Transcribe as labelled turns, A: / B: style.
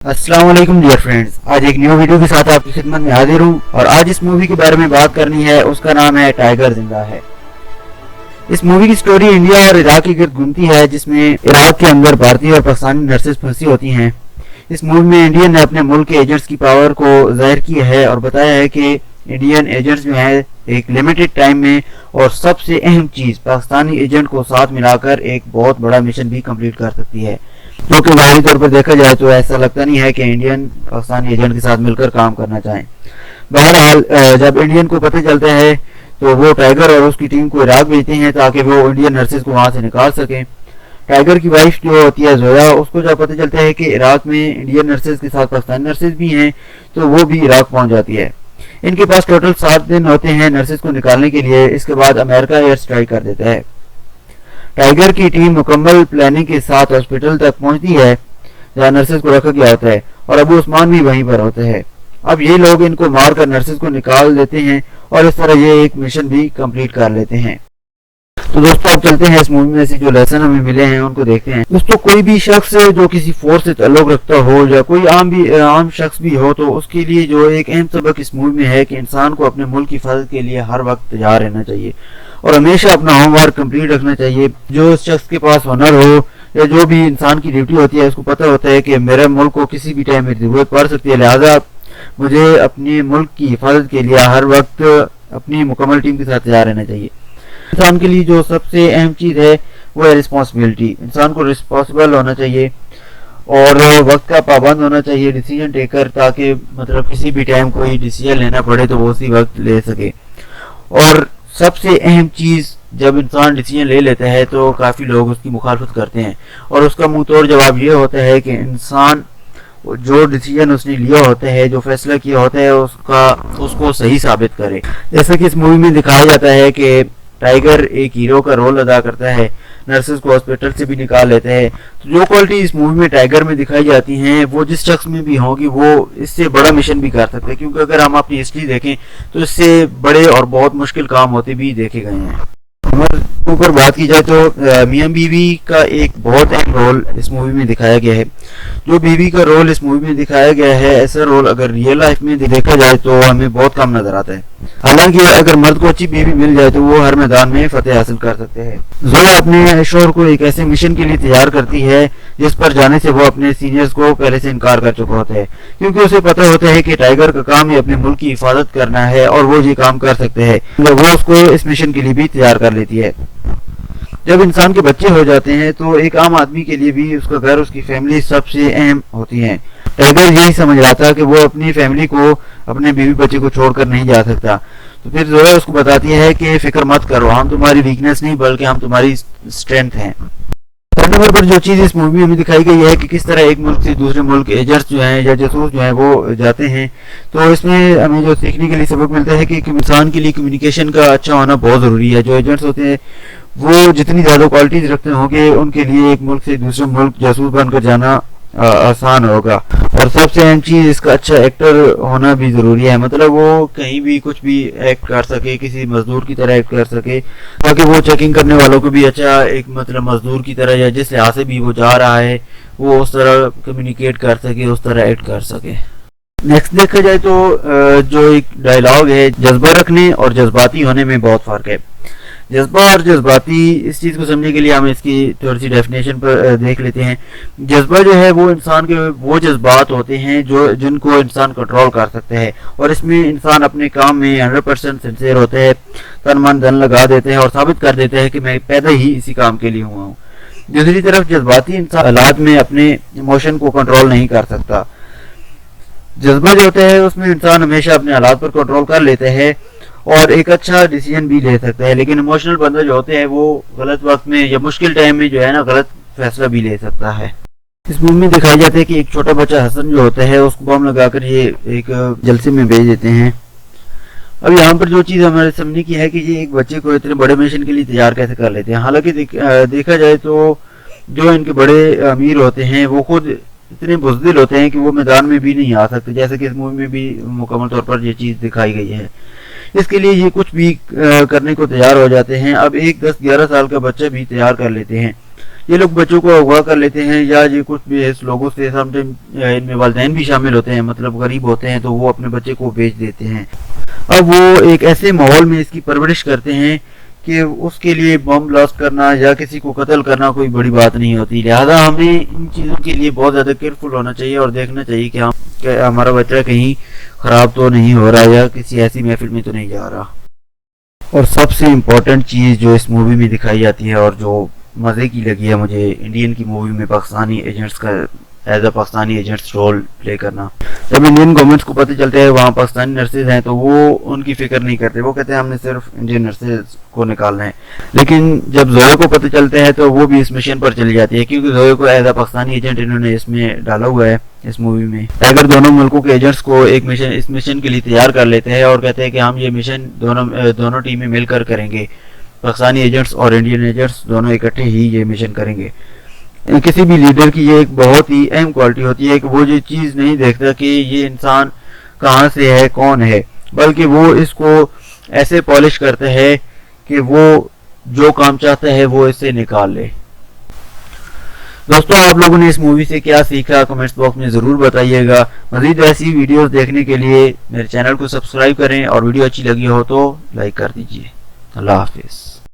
A: अस्सलाम वालेकुम dear friends, आज एक न्यू वीडियो के साथ आपकी खिदमत में हाजिर हूँ और आज इस मूवी के बारे में बात करनी है। उसका नाम है टाइगर जिंदा है। इस मूवी की स्टोरी इंडिया और इराक के गिर्द घूमती है, जिसमें इराक के अंदर भारतीय और पाकिस्तानी नर्सेज फंसी होती हैं। इस मूवी में इंडियन ने अपने मुल्क के एजेंट्स की पावर को जाहिर किया है और बताया है कि इंडियन एजेंट्स जो है एक लिमिटेड टाइम में और सबसे अहम चीज पाकिस्तानी एजेंट को साथ मिलाकर एक बहुत बड़ा मिशन भी कंप्लीट कर सकती है। क्योंकि ज़ाहिरी तौर पर देखा जाए तो ऐसा लगता नहीं है कि इंडियन पाकिस्तानी एजेंट के साथ मिलकर काम करना चाहें। बहरहाल जब इंडियन को पता चलता है तो वो टाइगर और उसकी टीम को इराक भेजते हैं ताकि वो इंडियन नर्सेज को वहां से निकाल सकें। टाइगर की वाइफ जो होती है जोया, उसको जब पता चलता है कि इराक में इंडियन नर्सेज के साथ पाकिस्तानी नर्सेज भी हैं तो वो भी इराक पहुंच जाती है। इनके पास टोटल 7 दिन होते हैं नर्सेज को निकालने के लिए। इसके बाद अमेरिका एयर स्ट्राइक कर देता है। टाइगर की टीम मुकम्मल प्लानिंग के साथ हॉस्पिटल तक पहुंचती है जहां नर्सेज को रखा गया होता है और अबू उस्मान भी वहीं पर होते हैं। अब ये लोग इनको मारकर नर्सेज को निकाल देते हैं और इस तरह ये एक मिशन भी कंप्लीट कर लेते हैं। तो दोस्तों अब चलते हैं इस मूवी में से जो लेसन हमें मिले हैं उनको देखते हैं। दोस्तों कोई भी शख्स जो किसी फोर्स से ताल्लुक रखता हो या कोई आम शख्स भी हो तो उसके लिए जो एक अहम सबक इस मूवी में है कि इंसान को अपने मुल्क की हिफाजत के लिए हर वक्त तैयार रहना चाहिए और हमेशा अपना होमवर्क कंप्लीट रखना चाहिए। जो शख्स के पास हुनर हो या जो भी इंसान की ड्यूटी होती है उसको पता होता है कि मेरे मुल्क को किसी भी टाइम मेरी जरूरत पड़ सकती है, लिहाजा मुझे अपने मुल्क की हिफाजत के लिए हर वक्त अपनी मुकम्मल टीम के साथ तैयार रहना चाहिए। इंसान के लिए जो सबसे अहम चीज है वो है रिस्पॉन्सिबिलिटी। इंसान को रिस्पॉन्सिबल होना चाहिए और वक्त का पाबंद होना चाहिए, डिसीजन टेकर, ताकि मतलब किसी भी टाइम कोई डिसीजन लेना पड़े तो वो उसी वक्त ले सके। और सबसे अहम चीज, जब इंसान डिसीजन ले लेता है तो काफी लोग उसकी मुखालफत करते हैं और उसका मुंह तोड़ जवाब ये होता है कि इंसान जो डिसीजन उसने लिया होता है, जो फैसला किया होता है, उसको सही साबित करे। जैसा कि इस मूवी में दिखाया जाता है कि टाइगर एक हीरो का रोल अदा करता है, नर्सेज को हॉस्पिटल से भी निकाल लेते हैं। तो जो क्वालिटी इस मूवी में टाइगर में दिखाई जाती हैं वो जिस शख्स में भी होगी वो इससे बड़ा मिशन भी कर सकते हैं, क्योंकि अगर हम अपनी हिस्ट्री देखें तो इससे बड़े और बहुत मुश्किल काम होते भी देखे गए हैं। ऊपर बात की जाए तो मियां बीवी का एक बहुत अहम रोल इस मूवी में दिखाया गया है। जो बीवी का रोल इस मूवी में दिखाया गया है, ऐसा रोल अगर रियल लाइफ में देखा जाए तो हमें बहुत कम नजर आता है। हालांकि अगर मर्द को अच्छी बीवी मिल जाए तो वो हर मैदान में फतेह हासिल कर सकते हैं। जोया अपने शोहर को एक ऐसे मिशन के लिए तैयार करती है जिस पर जाने से वो अपने सीनियर्स को पहले से इनकार कर चुका होता है, क्योंकि उसे पता होता है कि टाइगर का काम ही अपने मुल्क की हिफाजत करना है और वो ये काम कर सकते हैं। वो उसको इस मिशन के लिए भी तैयार कर लेती है। जब इंसान के बच्चे हो जाते हैं तो एक आम आदमी के लिए भी उसका घर, उसकी फैमिली सबसे अहम होती है। टाइगर यही समझ रहा था कि वो अपनी फैमिली को, अपने बीवी बच्चे को छोड़कर नहीं जा सकता। तो फिर जोया उसको बताती है कि फिक्र मत करो, हम तुम्हारी वीकनेस नहीं बल्कि हम तुम्हारी स्ट्रेंथ हैं। थर्ड नंबर पर जो चीज इस मूवी में हमें दिखाई गई है कि किस तरह एक मुल्क से दूसरे मुल्क एजेंट्स जो हैं या जासूस जो हैं वो जाते हैं। तो इसमें हमें जो सीखने के लिए सबक मिलता है कि इंसान के लिए कम्युनिकेशन का अच्छा होना बहुत जरूरी है। जो एजेंट्स होते हैं वो जितनी ज्यादा क्वालिटीज रखते होंगे उनके लिए एक मुल्क से दूसरे मुल्क जासूस बनकर जाना आसान होगा। और सबसे अहम चीज, इसका अच्छा एक्टर होना भी जरूरी है। मतलब वो कहीं भी कुछ भी एक्ट कर सके, किसी मजदूर की तरह एक्ट कर सके, ताकि वो चेकिंग करने वालों को भी अच्छा एक मतलब मजदूर की तरह या जिस लिहाज से भी वो जा रहा है वो उस तरह कम्युनिकेट कर सके, उस तरह एक्ट कर सके। नेक्स्ट देखा जाए तो जो एक डायलॉग है, जज्बा रखने और जज्बाती होने में बहुत फर्क है। जज्बा और जज्बाती, इस चीज को समझने के लिए हम इसकी थोड़ी सी डेफिनेशन पर देख लेते हैं। जज्बा जो है वो इंसान के वो जज्बात होते हैं जो जिनको इंसान कंट्रोल कर सकते हैं और इसमें इंसान अपने काम में 100% सिंसियर होते हैं, तन मन धन लगा देते हैं और साबित कर देते हैं कि मैं पैदा ही इसी काम के लिए हुआ हूँ। दूसरी तरफ जज्बाती इंसान हालात में अपने इमोशन को कंट्रोल नहीं कर सकता। जज्बा जो होता है उसमें इंसान हमेशा अपने हालात पर कंट्रोल कर लेते हैं और एक अच्छा डिसीजन भी ले सकता है, लेकिन इमोशनल बंदा जो होते हैं वो गलत वक्त में या मुश्किल टाइम में जो है ना गलत फैसला भी ले सकता है। इस मूवी में दिखाया जाता है कि एक छोटा बच्चा हसन जो होता है उसको बम लगाकर ये एक जलसे में भेज देते हैं। अब यहाँ पर जो चीज हमारे समझने की है कि ये एक बच्चे को इतने बड़े मिशन के लिए तैयार कैसे कर लेते हैं। हालांकि देखा जाए तो जो इनके बड़े अमीर होते हैं वो खुद इतने बुज़दिल होते हैं कि वो मैदान में भी नहीं आ सकते, जैसे कि इस मूवी में भी मुकम्मल तौर पर ये चीज दिखाई गई है। इसके लिए ये कुछ भी करने को तैयार हो जाते हैं। अब एक 10-11 साल का बच्चा भी तैयार कर लेते हैं। ये लोग बच्चों को अगवा कर लेते हैं या ये कुछ भी इस लोगों से समटाइम इनमें वालिदैन भी शामिल होते हैं, मतलब गरीब होते हैं तो वो अपने बच्चे को बेच देते हैं। अब वो एक ऐसे माहौल में इसकी परवरिश करते हैं कि उसके लिए बम ब्लास्ट करना या किसी को कत्ल करना कोई बड़ी बात नहीं होती। लिहाजा हमें इन चीज़ों के लिए बहुत ज़्यादा केयरफुल होना चाहिए और देखना चाहिए कि हमारा बच्चा कहीं ख़राब तो नहीं हो रहा या किसी ऐसी महफिल में तो नहीं जा रहा। और सबसे इम्पोर्टेंट चीज़ जो इस मूवी में दिखाई जाती है और जो मज़े की लगी है मुझे इंडियन की मूवी में, पाकिस्तानी एजेंट्स का as a Pakistani agents role play करना। जब इंडियन गवर्नमेंट को पता चलता है वहाँ पाकिस्तानी नर्सेज हैं तो वो उनकी फिक्र नहीं करते, वो कहते हैं हमने सिर्फ इंडियन नर्सेज को निकालना है। लेकिन जब जोए को पता चलता है तो वो भी इस मिशन पर चली जाती है, क्योंकि जोए को एज अ पाकिस्तानी एजेंट इन्होंने इसमें डाला हुआ है इस मूवी में। टाइगर दोनों मुल्कों के एजेंट्स को इस मिशन के लिए तैयार कर लेते हैं और कहते हैं कि हम ये मिशन दोनों टीमें मिलकर करेंगे। पाकिस्तानी एजेंट्स और इंडियन एजेंट्स दोनों इकट्ठे ही ये मिशन करेंगे। किसी भी लीडर की ये एक बहुत ही अहम क्वालिटी होती है कि वो ये चीज़ नहीं देखता कि ये इंसान कहाँ से है, कौन है, बल्कि वो इसको ऐसे पॉलिश करता है कि वो जो काम चाहता है वो इससे निकाल ले। दोस्तों, आप लोगों ने इस मूवी से क्या सीखा कमेंट्स बॉक्स में ज़रूर बताइएगा। मज़ीद ऐसी वीडियोस देखने के लिए मेरे चैनल को सब्सक्राइब करें और वीडियो अच्छी लगी हो तो लाइक कर दीजिए। अल्लाह हाफिज़।